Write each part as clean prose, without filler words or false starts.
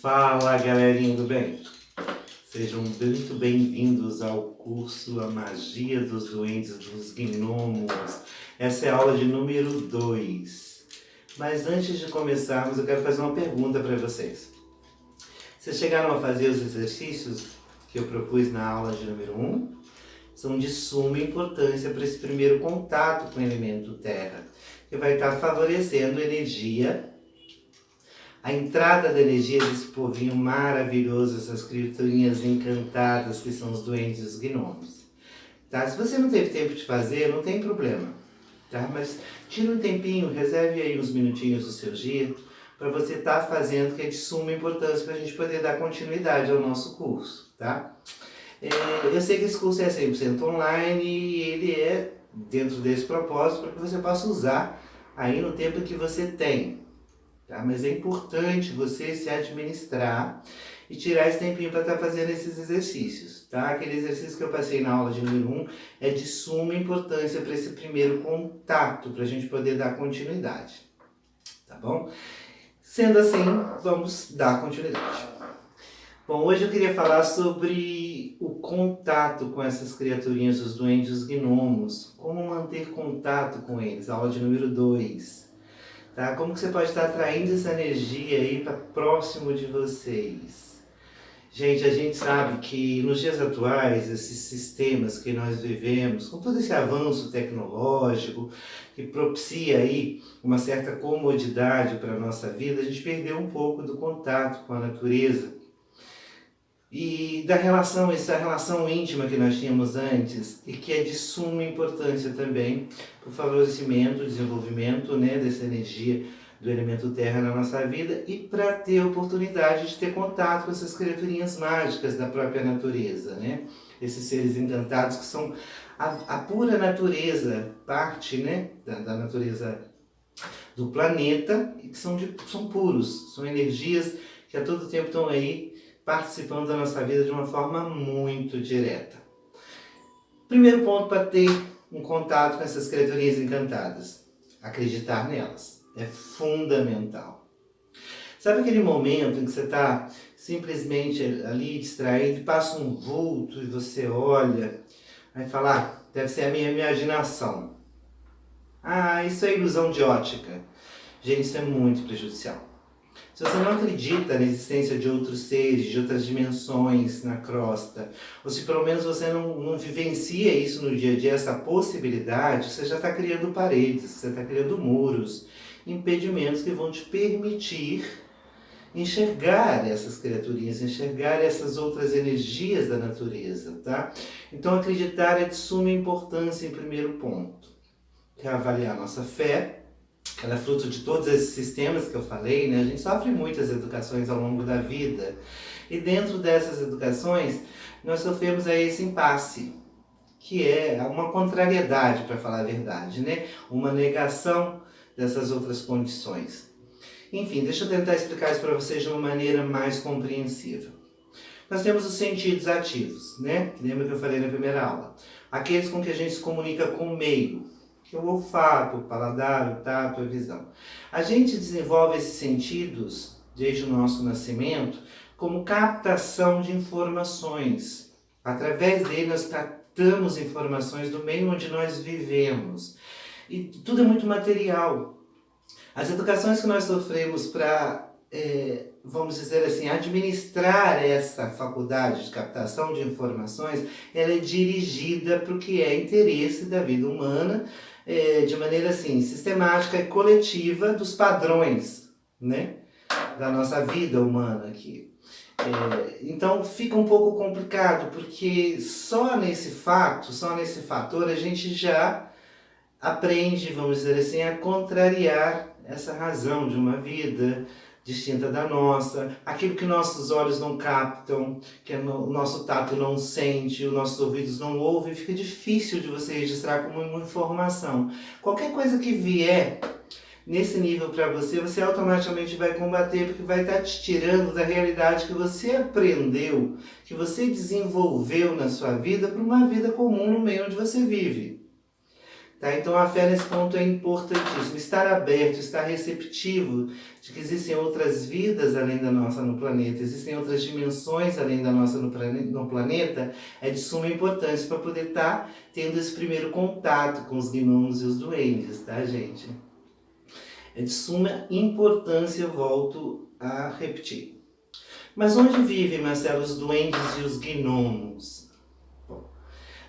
Fala, galerinha do bem! Sejam muito bem-vindos ao curso A Magia dos Duendes dos Gnomos. Essa é a aula de número 2. Mas antes de começarmos, eu quero fazer uma pergunta para vocês. Vocês chegaram a fazer os exercícios que eu propus na aula de número 1? São de suma importância para esse primeiro contato com o elemento terra, que vai estar favorecendo a entrada da energia desse povinho maravilhoso, essas criaturinhas encantadas que são os duendes e os gnomos. Tá? Se você não teve tempo de fazer, não tem problema. Tá? Mas tira um tempinho, reserve aí uns minutinhos do seu dia para você estar fazendo, que é de suma importância para a gente poder dar continuidade ao nosso curso. Tá? Eu sei que esse curso é 100% online e ele é dentro desse propósito para que você possa usar aí no tempo que você tem. Tá? Mas é importante você se administrar e tirar esse tempinho para estar fazendo esses exercícios. Tá? Aquele exercício que eu passei na aula de número 1 é de suma importância para esse primeiro contato, para a gente poder dar continuidade. Tá bom? Sendo assim, vamos dar continuidade. Bom, hoje eu queria falar sobre o contato com essas criaturinhas, os duendes, os gnomos. Como manter contato com eles, aula de número 2. Tá? Como que você pode estar atraindo essa energia aí para próximo de vocês? Gente, a gente sabe que nos dias atuais, esses sistemas que nós vivemos, com todo esse avanço tecnológico, que propicia aí uma certa comodidade para a nossa vida, a gente perdeu um pouco do contato com a natureza. E essa relação íntima que nós tínhamos antes, e que é de suma importância também para o favorecimento, desenvolvimento, né, dessa energia do elemento terra na nossa vida e para ter a oportunidade de ter contato com essas criaturinhas mágicas da própria natureza, né? Esses seres encantados que são a pura natureza, parte, né, da natureza do planeta, e que são puros, são energias que a todo tempo estão aí participando da nossa vida de uma forma muito direta. Primeiro ponto para ter um contato com essas criaturinhas encantadas: acreditar nelas. É fundamental. Sabe aquele momento em que você está simplesmente ali distraído e passa um vulto e você olha, vai falar, deve ser a minha imaginação. Ah, isso é ilusão de ótica. Gente, isso é muito prejudicial. Se você não acredita na existência de outros seres, de outras dimensões na crosta, ou se pelo menos você não vivencia isso no dia a dia, essa possibilidade, você já está criando paredes, você está criando muros, impedimentos que vão te permitir enxergar essas criaturinhas, enxergar essas outras energias da natureza, tá? Então acreditar é de suma importância em primeiro ponto, que é avaliar a nossa fé. Ela é fruto de todos esses sistemas que eu falei, né? A gente sofre muitas educações ao longo da vida. E dentro dessas educações, nós sofremos aí esse impasse, que é uma contrariedade, para falar a verdade, né? Uma negação dessas outras condições. Enfim, deixa eu tentar explicar isso para vocês de uma maneira mais compreensível. Nós temos os sentidos ativos, né? Lembra que eu falei na primeira aula? Aqueles com que a gente se comunica com o meio, que é o olfato, o paladar, o tato, a visão. A gente desenvolve esses sentidos, desde o nosso nascimento, como captação de informações. Através dele nós captamos informações do meio onde nós vivemos. E tudo é muito material. As educações que nós sofremos para, vamos dizer assim, administrar essa faculdade de captação de informações, ela é dirigida para o que é interesse da vida humana, de maneira assim, sistemática e coletiva dos padrões, né, da nossa vida humana aqui. Então fica um pouco complicado, porque só nesse fator, a gente já aprende, vamos dizer assim, a contrariar essa razão de uma vida distinta da nossa, aquilo que nossos olhos não captam, que o nosso tato não sente, os nossos ouvidos não ouvem, fica difícil de você registrar como uma informação. Qualquer coisa que vier nesse nível para você, você automaticamente vai combater, porque vai estar te tirando da realidade que você aprendeu, que você desenvolveu na sua vida, para uma vida comum no meio onde você vive. Tá? Então a fé nesse ponto é importantíssimo. Estar aberto, estar receptivo de que existem outras vidas além da nossa no planeta, existem outras dimensões além da nossa no planeta, é de suma importância para poder estar tendo esse primeiro contato com os gnomos e os duendes, tá, gente? É de suma importância, eu volto a repetir. Mas onde vivem, Marcelo, os duendes e os gnomos? Bom,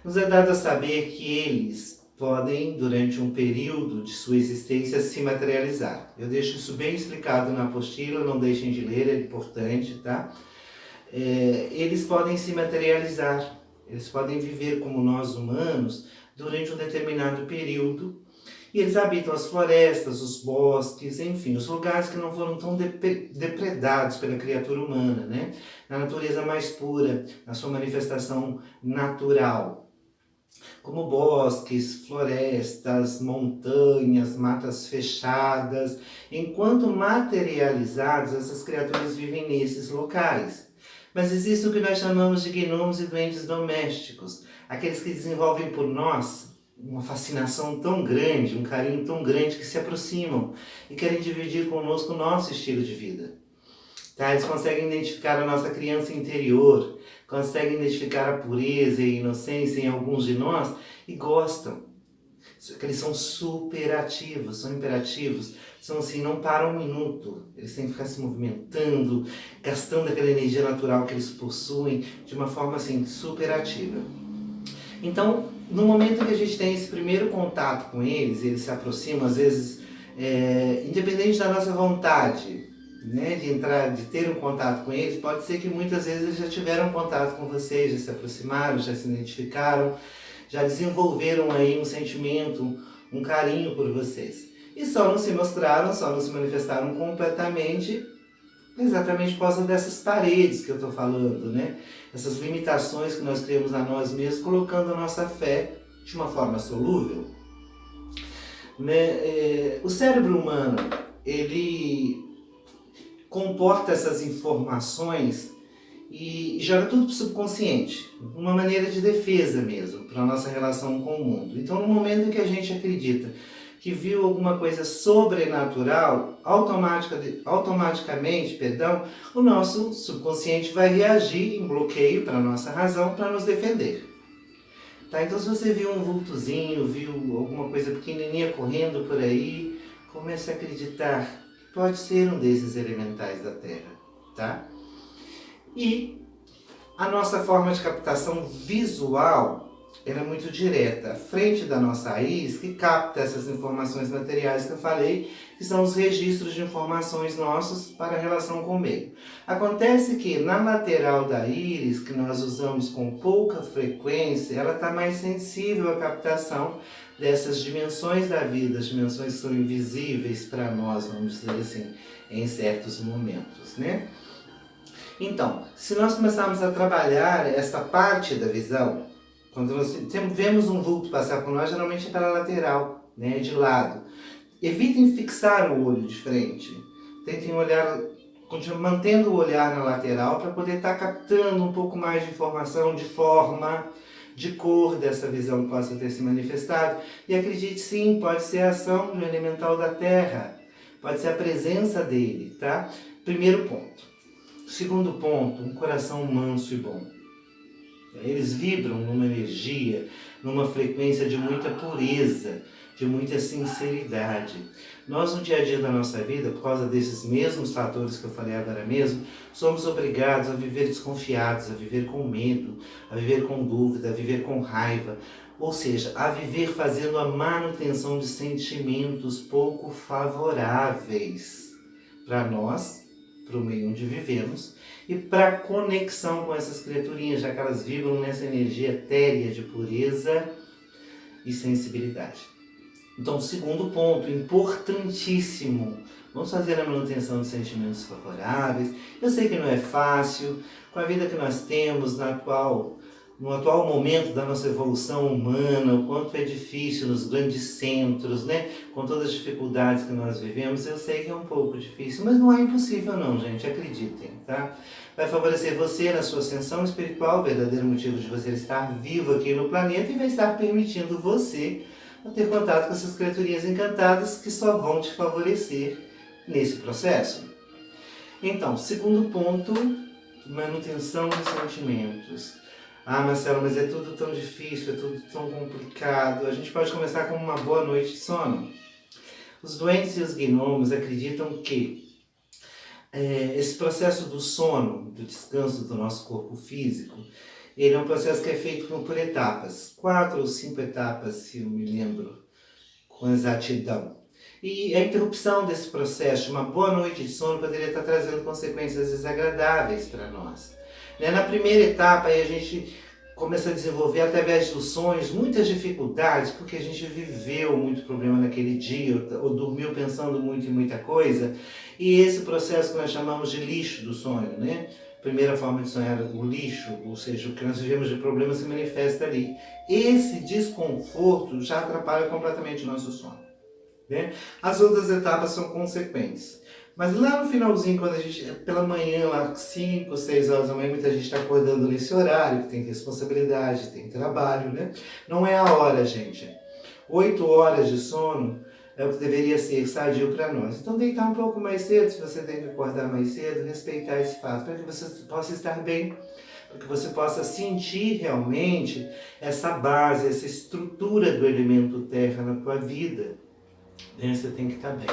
nos é dado a saber que eles podem, durante um período de sua existência, se materializar. Eu deixo isso bem explicado na apostila, não deixem de ler, é importante, tá? Eles podem se materializar, eles podem viver como nós humanos durante um determinado período, e eles habitam as florestas, os bosques, enfim, os lugares que não foram tão depredados pela criatura humana, né? Na natureza mais pura, na sua manifestação natural, como bosques, florestas, montanhas, matas fechadas. Enquanto materializados, essas criaturas vivem nesses locais. Mas existe o que nós chamamos de gnomos e duendes domésticos, aqueles que desenvolvem por nós uma fascinação tão grande, um carinho tão grande, que se aproximam e querem dividir conosco o nosso estilo de vida. Tá? Eles conseguem identificar a nossa criança interior, conseguem identificar a pureza e a inocência em alguns de nós e gostam. Eles são super ativos, são imperativos, são assim, não param um minuto. Eles têm que ficar se movimentando, gastando aquela energia natural que eles possuem de uma forma assim, super ativa. Então, no momento que a gente tem esse primeiro contato com eles, eles se aproximam, às vezes, independente da nossa vontade, né, de ter um contato com eles, pode ser que muitas vezes eles já tiveram contato com vocês, já se aproximaram, já se identificaram, já desenvolveram aí um sentimento, um carinho por vocês. E só não se mostraram, só não se manifestaram completamente, exatamente por causa dessas paredes que eu estou falando, né? Essas limitações que nós criamos a nós mesmos, colocando a nossa fé de uma forma solúvel. Né? O cérebro humano, ele comporta essas informações e joga tudo para o subconsciente, uma maneira de defesa mesmo, para a nossa relação com o mundo. Então, no momento em que a gente acredita que viu alguma coisa sobrenatural, automaticamente, o nosso subconsciente vai reagir em bloqueio para a nossa razão, para nos defender. Tá? Então, se você viu um vultozinho, viu alguma coisa pequenininha correndo por aí, comece a acreditar. Pode ser um desses elementais da Terra, tá? E a nossa forma de captação visual, ela é muito direta. A frente da nossa raiz, que capta essas informações materiais que eu falei, que são os registros de informações nossos para a relação com o meio. Acontece que na lateral da íris, que nós usamos com pouca frequência, ela está mais sensível à captação dessas dimensões da vida, as dimensões que são invisíveis para nós, vamos dizer assim, em certos momentos, né? Então, se nós começarmos a trabalhar essa parte da visão, quando nós vemos um vulto passar por nós, geralmente é pela lateral, né, de lado. Evitem fixar o olho de frente. Tentem olhar, mantendo o olhar na lateral para poder estar captando um pouco mais de informação, de forma, de cor dessa visão que possa ter se manifestado. E acredite sim, pode ser a ação do elemental da Terra, pode ser a presença dele, tá? Primeiro ponto. Segundo ponto, um coração manso e bom. Eles vibram numa energia, numa frequência de muita pureza, de muita sinceridade. Nós, no dia a dia da nossa vida, por causa desses mesmos fatores que eu falei agora mesmo, somos obrigados a viver desconfiados, a viver com medo, a viver com dúvida, a viver com raiva. Ou seja, a viver fazendo a manutenção de sentimentos pouco favoráveis para nós, para o meio onde vivemos, e para a conexão com essas criaturinhas, já que elas vibram nessa energia etérea de pureza e sensibilidade. Então, segundo ponto, importantíssimo, vamos fazer a manutenção de sentimentos favoráveis. Eu sei que não é fácil, com a vida que nós temos no atual momento da nossa evolução humana, o quanto é difícil nos grandes centros, né? Com todas as dificuldades que nós vivemos, eu sei que é um pouco difícil, mas não é impossível não, gente, acreditem, tá? Vai favorecer você na sua ascensão espiritual, o verdadeiro motivo de você estar vivo aqui no planeta, e vai estar permitindo você a ter contato com essas criaturinhas encantadas que só vão te favorecer nesse processo. Então, segundo ponto, manutenção dos sentimentos. Ah, Marcelo, mas é tudo tão difícil, é tudo tão complicado. A gente pode começar com uma boa noite de sono. Os doentes e os gnomos acreditam que esse processo do sono, do descanso do nosso corpo físico, ele é um processo que é feito por etapas. 4 ou 5 etapas, se eu me lembro com exatidão. E a interrupção desse processo, uma boa noite de sono, poderia estar trazendo consequências desagradáveis para nós. Na primeira etapa, aí a gente começa a desenvolver, através dos sonhos, muitas dificuldades, porque a gente viveu muito problema naquele dia, ou dormiu pensando muito em muita coisa, e esse processo que nós chamamos de lixo do sonho, né? Primeira forma de sonhar, o lixo, ou seja, o que nós vivemos de problema se manifesta ali. Esse desconforto já atrapalha completamente o nosso sono, né? As outras etapas são consequentes. Mas lá no finalzinho, quando a gente, pela manhã, lá 5, 6 horas da manhã, muita gente está acordando nesse horário, que tem responsabilidade, tem trabalho, né? Não é a hora, gente. 8 horas de sono é o que deveria ser sadio para nós. Então, deitar um pouco mais cedo, se você tem que acordar mais cedo, respeitar esse fato, para que você possa estar bem, para que você possa sentir realmente essa base, essa estrutura do elemento terra na tua vida. Você tem que estar bem.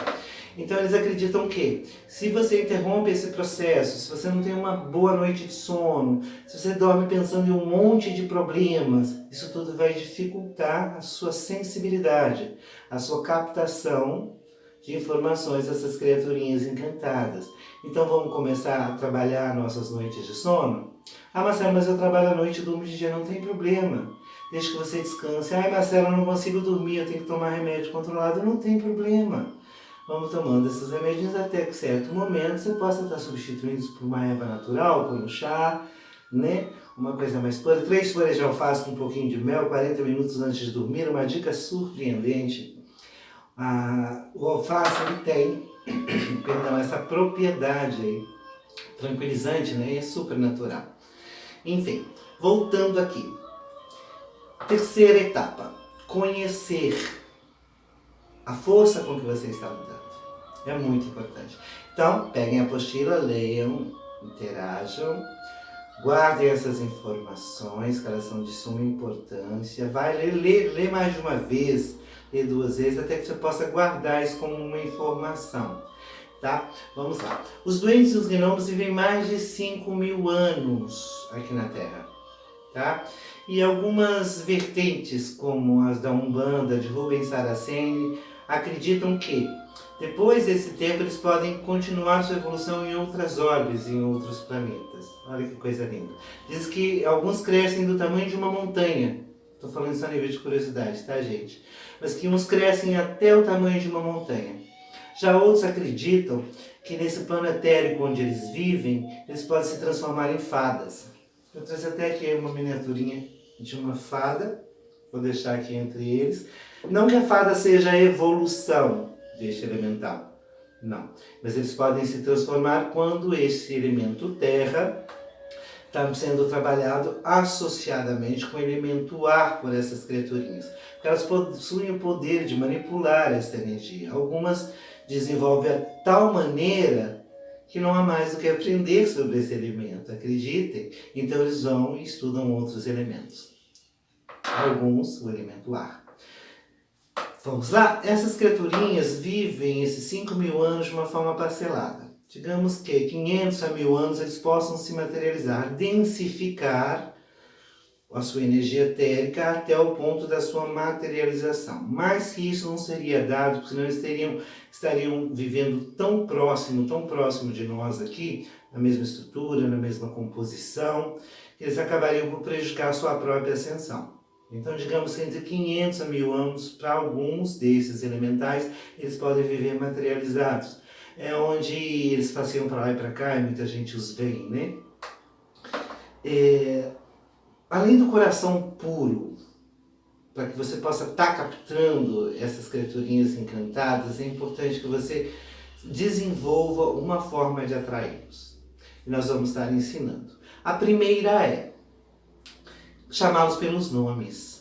Então eles acreditam que se você interrompe esse processo, se você não tem uma boa noite de sono, se você dorme pensando em um monte de problemas, isso tudo vai dificultar a sua sensibilidade, a sua captação de informações dessas criaturinhas encantadas. Então vamos começar a trabalhar nossas noites de sono? Ah, Marcelo, mas eu trabalho à noite e durmo de dia, não tem problema. Desde que você descanse. Ah, Marcelo, eu não consigo dormir, eu tenho que tomar remédio controlado. Não tem problema. Vamos tomando esses remédios até que certo momento você possa estar substituindo isso por uma erva natural, por um chá, né? Uma coisa mais pura. 3 folhas de alface com um pouquinho de mel, 40 minutos antes de dormir. Uma dica surpreendente. O alface ele tem perdão, essa propriedade aí, tranquilizante, né? E é super natural. Enfim, voltando aqui. Terceira etapa. Conhecer a força com que você está lidando. É muito importante. Então, peguem a apostila, leiam, interajam, guardem essas informações, que elas são de suma importância. Vai ler mais de uma vez, ler 2 vezes, até que você possa guardar isso como uma informação. Tá? Vamos lá. Os doentes e os gnomos vivem mais de 5.000 anos aqui na Terra. Tá? E algumas vertentes, como as da Umbanda, de Rubens Saraceni, acreditam que depois desse tempo eles podem continuar sua evolução em outras orbes, em outros planetas. Olha que coisa linda. Diz que alguns crescem do tamanho de uma montanha. Estou falando isso a nível de curiosidade, tá, gente? Mas que uns crescem até o tamanho de uma montanha. Já outros acreditam que nesse plano etérico onde eles vivem, eles podem se transformar em fadas. Eu trouxe até aqui uma miniaturinha de uma fada, vou deixar aqui entre eles. Não que a fada seja a evolução deste elemental, não. Mas eles podem se transformar quando esse elemento terra está sendo trabalhado associadamente com o elemento ar por essas criaturinhas. Porque elas possuem o poder de manipular essa energia. Algumas desenvolvem a tal maneira que não há mais do que aprender sobre esse elemento, acreditem. Então eles vão e estudam outros elementos. Alguns, o elemento ar. Vamos lá? Essas criaturinhas vivem esses 5.000 anos de uma forma parcelada. Digamos que 500 a 1.000 anos eles possam se materializar, densificar a sua energia etérica até o ponto da sua materialização. Mas que isso não seria dado, porque senão eles estariam vivendo tão próximo de nós aqui, na mesma estrutura, na mesma composição, que eles acabariam por prejudicar a sua própria ascensão. Então, digamos que entre 500 a 1.000 anos, para alguns desses elementais, eles podem viver materializados. É onde eles passeiam para lá e para cá e muita gente os vê, né? Além do coração puro, para que você possa estar captando essas criaturinhas encantadas, é importante que você desenvolva uma forma de atraí-los. E nós vamos estar ensinando. A primeira é chamá-los pelos nomes.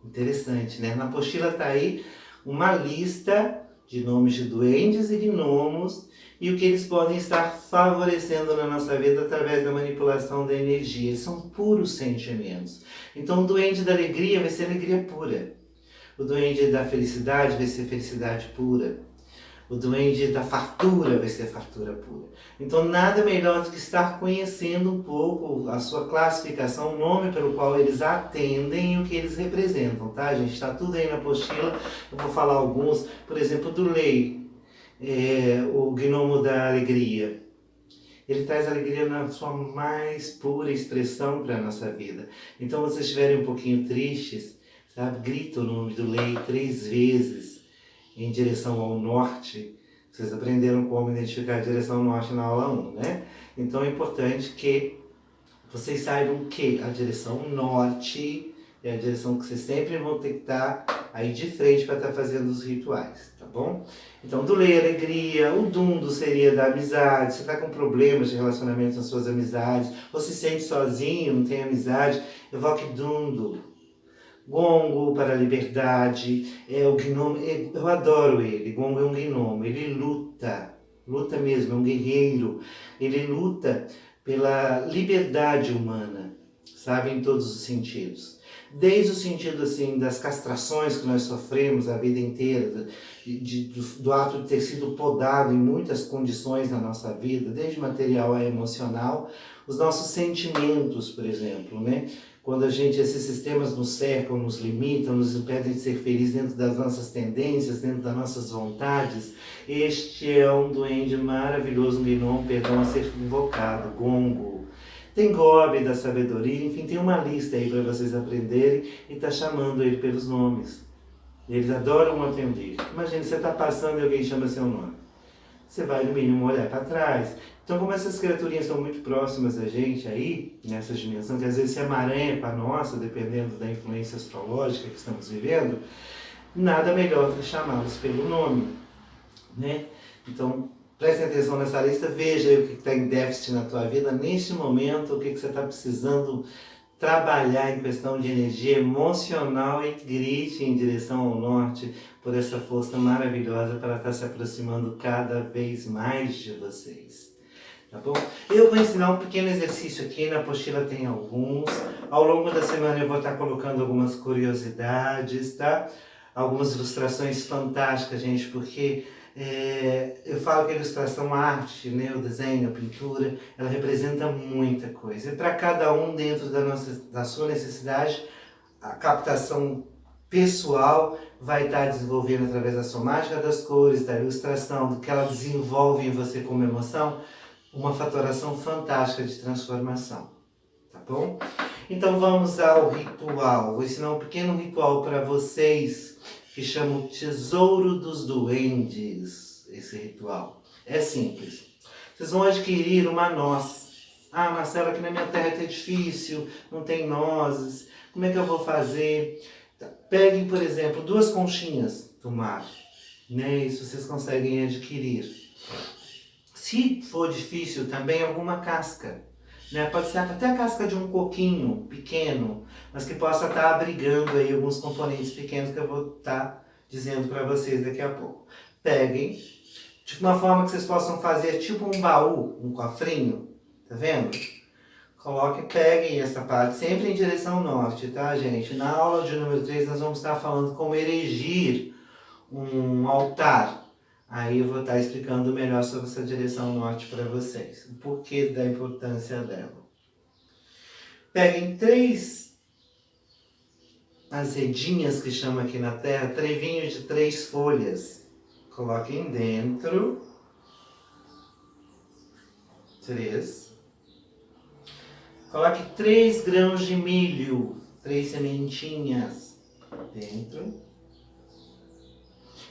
Interessante, né? Na apostila tá aí uma lista de nomes de duendes e gnomos e o que eles podem estar favorecendo na nossa vida através da manipulação da energia. Eles são puros sentimentos. Então o duende da alegria vai ser alegria pura. O duende da felicidade vai ser felicidade pura. O duende da fartura vai ser fartura pura. Então nada melhor do que estar conhecendo um pouco a sua classificação, o nome pelo qual eles atendem e o que eles representam, tá, gente? Está tudo aí na apostila, eu vou falar alguns. Por exemplo, do Lei, o gnomo da alegria. Ele traz alegria na sua mais pura expressão para a nossa vida. Então, se vocês estiverem um pouquinho tristes, sabe, grita o nome do Lei 3 vezes em direção ao norte. Vocês aprenderam como identificar a direção norte na aula 1, né? Então é importante que vocês saibam que a direção norte é a direção que vocês sempre vão ter que estar aí de frente para estar fazendo os rituais, tá bom? Então, do Lei alegria, o Dundo seria da amizade. Você está com problemas de relacionamento com as suas amizades, ou se sente sozinho, não tem amizade, evoque Dundo. Gongo para a liberdade, o gnomo, eu adoro ele. Gongo é um gnomo, ele luta mesmo, é um guerreiro. Ele luta pela liberdade humana, sabe, em todos os sentidos. Desde o sentido assim das castrações que nós sofremos a vida inteira, do ato de ter sido podado em muitas condições na nossa vida, desde material a emocional, os nossos sentimentos, por exemplo, né? Quando esses sistemas nos cercam, nos limitam, nos impedem de ser felizes dentro das nossas tendências, dentro das nossas vontades, este é um duende maravilhoso, um gnomo, perdão, a ser invocado, Gongo. Tem Gobi da sabedoria, enfim, tem uma lista aí para vocês aprenderem e tá chamando ele pelos nomes. Eles adoram atender. Imagina, você está passando e alguém chama seu nome. Você vai, no mínimo, olhar para trás. Então, como essas criaturinhas são muito próximas da gente aí, nessa dimensão, que às vezes se emaranha com a nossa, dependendo da influência astrológica que estamos vivendo, nada melhor do que chamá-los pelo nome, né? Então, prestem atenção nessa lista, veja aí o que está em déficit na tua vida, neste momento, o que você está precisando trabalhar em questão de energia emocional e grite em direção ao norte por essa força maravilhosa para estar se aproximando cada vez mais de vocês. Tá bom? Eu vou ensinar um pequeno exercício aqui, na apostila tem alguns. Ao longo da semana eu vou estar colocando algumas curiosidades, tá? Algumas ilustrações fantásticas, gente, porque eu falo que a ilustração, a arte, né, o desenho, a pintura, ela representa muita coisa. E para cada um, dentro da sua necessidade, a captação pessoal vai estar desenvolvendo através da somática das cores, da ilustração, do que ela desenvolve em você como emoção, uma fatoração fantástica de transformação, tá bom? Então vamos ao ritual. Vou ensinar um pequeno ritual para vocês que chama o Tesouro dos Duendes, esse ritual. É simples. Vocês vão adquirir uma noz. Ah, Marcela, aqui na minha terra é difícil, não tem nozes. Como é que eu vou fazer? Peguem, por exemplo, 2 conchinhas do mar. Né? Isso vocês conseguem adquirir. Se for difícil, também alguma casca. Né? Pode ser até a casca de um coquinho pequeno, mas que possa estar abrigando aí alguns componentes pequenos que eu vou estar dizendo para vocês daqui a pouco. Peguem, de uma forma que vocês possam fazer tipo um baú, um cofrinho, tá vendo? Coloquem, peguem essa parte, sempre em direção norte, tá, gente? Na aula de número 3 nós vamos estar falando como erigir um altar. Aí eu vou estar explicando melhor sobre essa direção norte para vocês. O porquê da importância dela. Peguem 3 azedinhas, que chama aqui na terra, trevinhos de 3 folhas. Coloquem dentro. 3. Coloque 3 grãos de milho, 3 sementinhas dentro.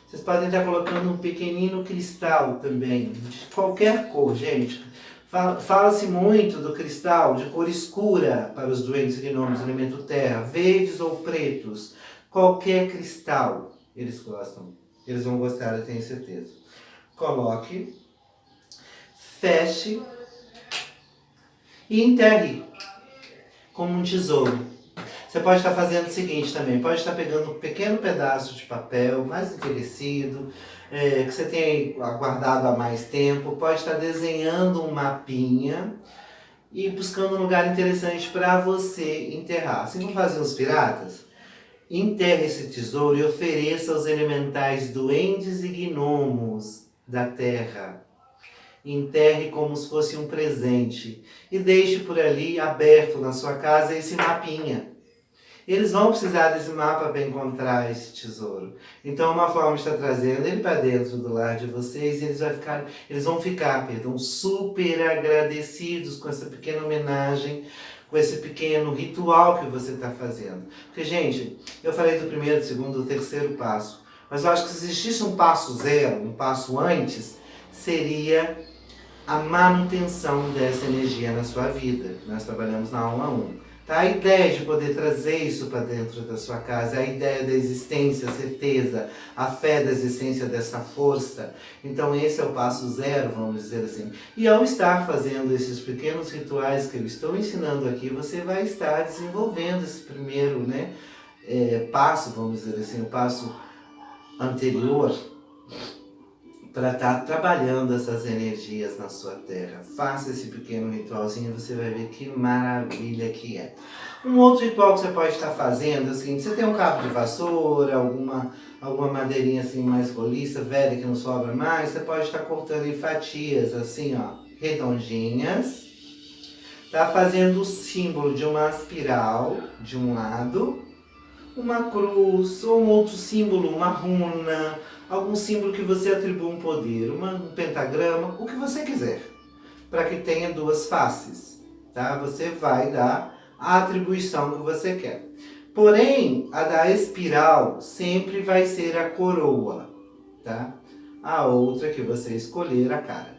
Vocês podem estar colocando um pequenino cristal também, de qualquer cor, gente. Fala-se muito do cristal de cor escura para os duendes e gnomos, elemento terra, verdes ou pretos. Qualquer cristal eles gostam. Eles vão gostar, eu tenho certeza. Coloque, feche e enterre como um tesouro. Você pode estar fazendo o seguinte também, pode estar pegando um pequeno pedaço de papel mais envelhecido, que você tem guardado há mais tempo, pode estar desenhando um mapinha e buscando um lugar interessante para você enterrar. Assim como faziam os piratas, enterre esse tesouro e ofereça aos elementais duendes e gnomos da terra. Enterre como se fosse um presente e deixe por ali aberto na sua casa esse mapinha. Eles vão precisar desse mapa para encontrar esse tesouro. Então, uma forma de estar trazendo ele para dentro do lar de vocês, e eles vão ficar super agradecidos com essa pequena homenagem, com esse pequeno ritual que você está fazendo. Porque, gente, eu falei do primeiro, do segundo, do terceiro passo, mas eu acho que se existisse um passo zero, um passo antes, seria a manutenção dessa energia na sua vida. Nós trabalhamos na aula 1. Tá? A ideia de poder trazer isso para dentro da sua casa, a ideia da existência, a certeza, a fé da existência dessa força. Então esse é o passo zero, vamos dizer assim. E ao estar fazendo esses pequenos rituais que eu estou ensinando aqui, você vai estar desenvolvendo esse primeiro, né, passo, vamos dizer assim, o passo anterior, para estar trabalhando essas energias na sua terra. Faça esse pequeno ritualzinho e você vai ver que maravilha que é. Um outro ritual que você pode estar fazendo é o seguinte: você tem um cabo de vassoura, alguma madeirinha assim mais roliça, velha, que não sobra mais, você pode estar cortando em fatias assim, ó, redondinhas. Tá fazendo o símbolo de uma espiral de um lado, uma cruz ou um outro símbolo, uma runa, algum símbolo que você atribua um poder, um pentagrama, o que você quiser, para que tenha duas faces, tá? Você vai dar a atribuição que você quer. Porém, a da espiral sempre vai ser a coroa, tá? A outra que você escolher, a cara.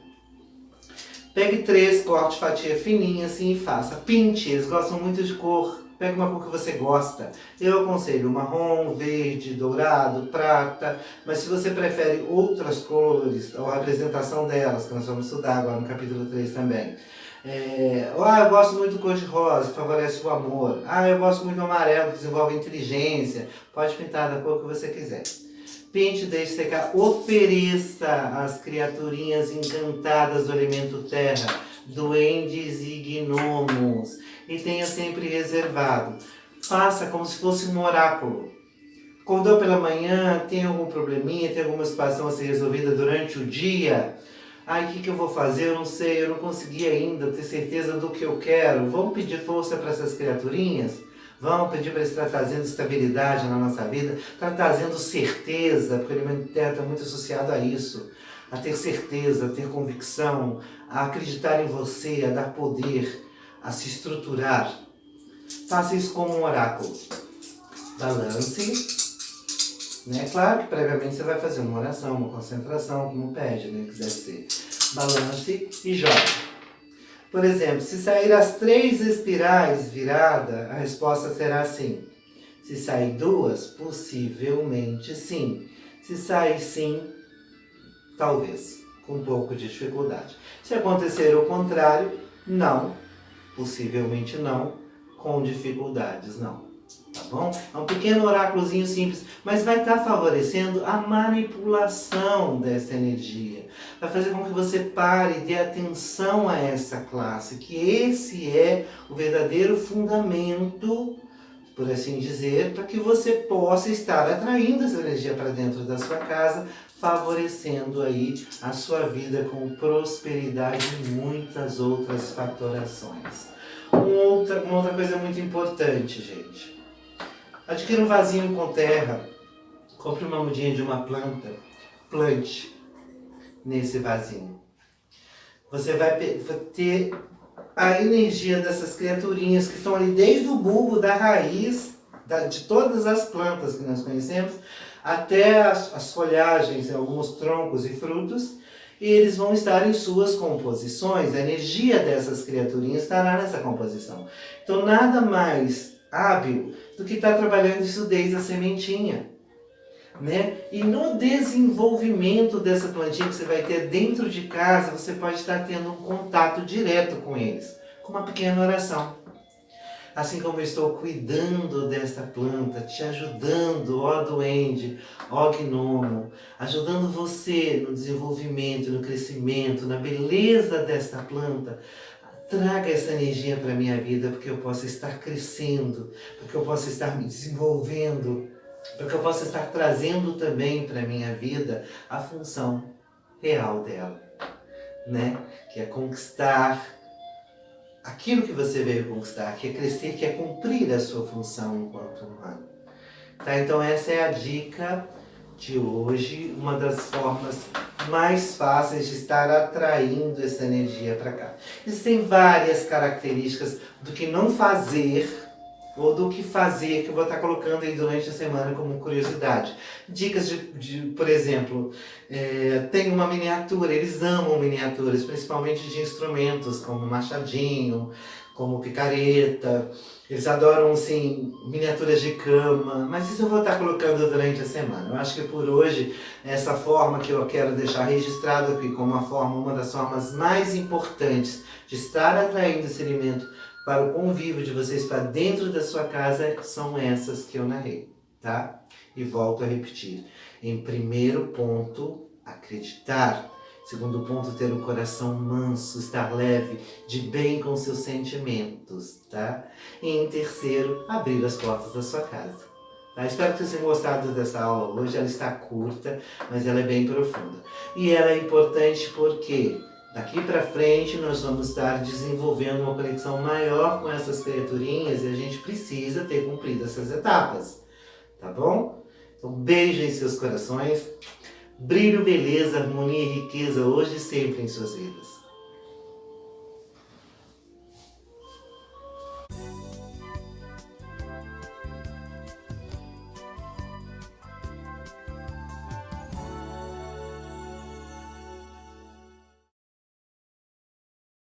Pegue 3, corte fatia fininha assim e faça. Pinte, eles gostam muito de cor. Pega uma cor que você gosta. Eu aconselho marrom, verde, dourado, prata. Mas se você prefere outras cores, ou a representação delas, que nós vamos estudar agora no capítulo 3 também. Eu gosto muito do cor de rosa, que favorece o amor. Eu gosto muito do amarelo, que desenvolve inteligência. Pode pintar da cor que você quiser. Pinte, deixe secar. Ofereça às criaturinhas encantadas do elemento terra, duendes e gnomos, e tenha sempre reservado. Faça como se fosse um oráculo. Acordou pela manhã, tem algum probleminha, tem alguma situação a ser resolvida durante o dia? O que eu vou fazer? Eu não sei, eu não consegui ainda ter certeza do que eu quero. Vamos pedir força para essas criaturinhas? Vamos pedir para eles estar trazendo estabilidade na nossa vida, estar trazendo certeza, porque o elemento terra está muito associado a isso. A ter certeza, a ter convicção, a acreditar em você, a dar poder, a se estruturar. Faça isso como um oráculo. Balance. Né? Claro que previamente você vai fazer uma oração, uma concentração, como pede, né? Quiser ser. Balance e joga. Por exemplo, se sair as 3 espirais virada, a resposta será sim. Se sair 2, possivelmente sim. Se sair sim, talvez, com um pouco de dificuldade. Se acontecer o contrário, não, possivelmente não, com dificuldades não. Tá bom? É um pequeno oráculozinho simples, mas vai estar favorecendo a manipulação dessa energia. Vai fazer com que você pare e dê atenção a essa classe, que esse é o verdadeiro fundamento, por assim dizer, para que você possa estar atraindo essa energia para dentro da sua casa, favorecendo aí a sua vida com prosperidade e muitas outras fatorações. Uma outra coisa muito importante, gente. Adquira um vasinho com terra, compre uma mudinha de uma planta, plante nesse vasinho. Você vai ter a energia dessas criaturinhas que estão ali desde o bulbo, da raiz, de todas as plantas que nós conhecemos, até as folhagens, alguns troncos e frutos, e eles vão estar em suas composições. A energia dessas criaturinhas estará nessa composição. Então nada mais hábil do que estar trabalhando isso desde a sementinha. Né? E no desenvolvimento dessa plantinha que você vai ter dentro de casa, você pode estar tendo um contato direto com eles, com uma pequena oração. Assim como eu estou cuidando desta planta, te ajudando, ó duende, ó gnomo, ajudando você no desenvolvimento, no crescimento, na beleza desta planta, traga essa energia para a minha vida, porque eu possa estar crescendo, porque eu possa estar me desenvolvendo, porque eu possa estar trazendo também para a minha vida a função real dela, né? Que é conquistar aquilo que você veio conquistar, que é crescer, que é cumprir a sua função enquanto humano. Tá? Então essa é a dica de hoje, uma das formas mais fáceis de estar atraindo essa energia para cá. Existem várias características do que não fazer ou do que fazer, que eu vou estar colocando aí durante a semana como curiosidade. Dicas por exemplo, tem uma miniatura, eles amam miniaturas, principalmente de instrumentos, como machadinho, como picareta. Eles adoram, assim, miniaturas de cama, mas isso eu vou estar colocando durante a semana. Eu acho que por hoje, essa forma que eu quero deixar registrado aqui como uma das formas mais importantes de estar atraindo esse alimento para o convívio de vocês para dentro da sua casa, são essas que eu narrei, tá? E volto a repetir. Em primeiro ponto, acreditar. Segundo ponto, ter o coração manso, estar leve, de bem com seus sentimentos, tá? E em terceiro, abrir as portas da sua casa. Tá? Espero que vocês tenham gostado dessa aula hoje. Ela está curta, mas ela é bem profunda. E ela é importante porque daqui para frente nós vamos estar desenvolvendo uma conexão maior com essas criaturinhas e a gente precisa ter cumprido essas etapas, tá bom? Então beijo em seus corações, brilho, beleza, harmonia e riqueza hoje e sempre em suas vidas.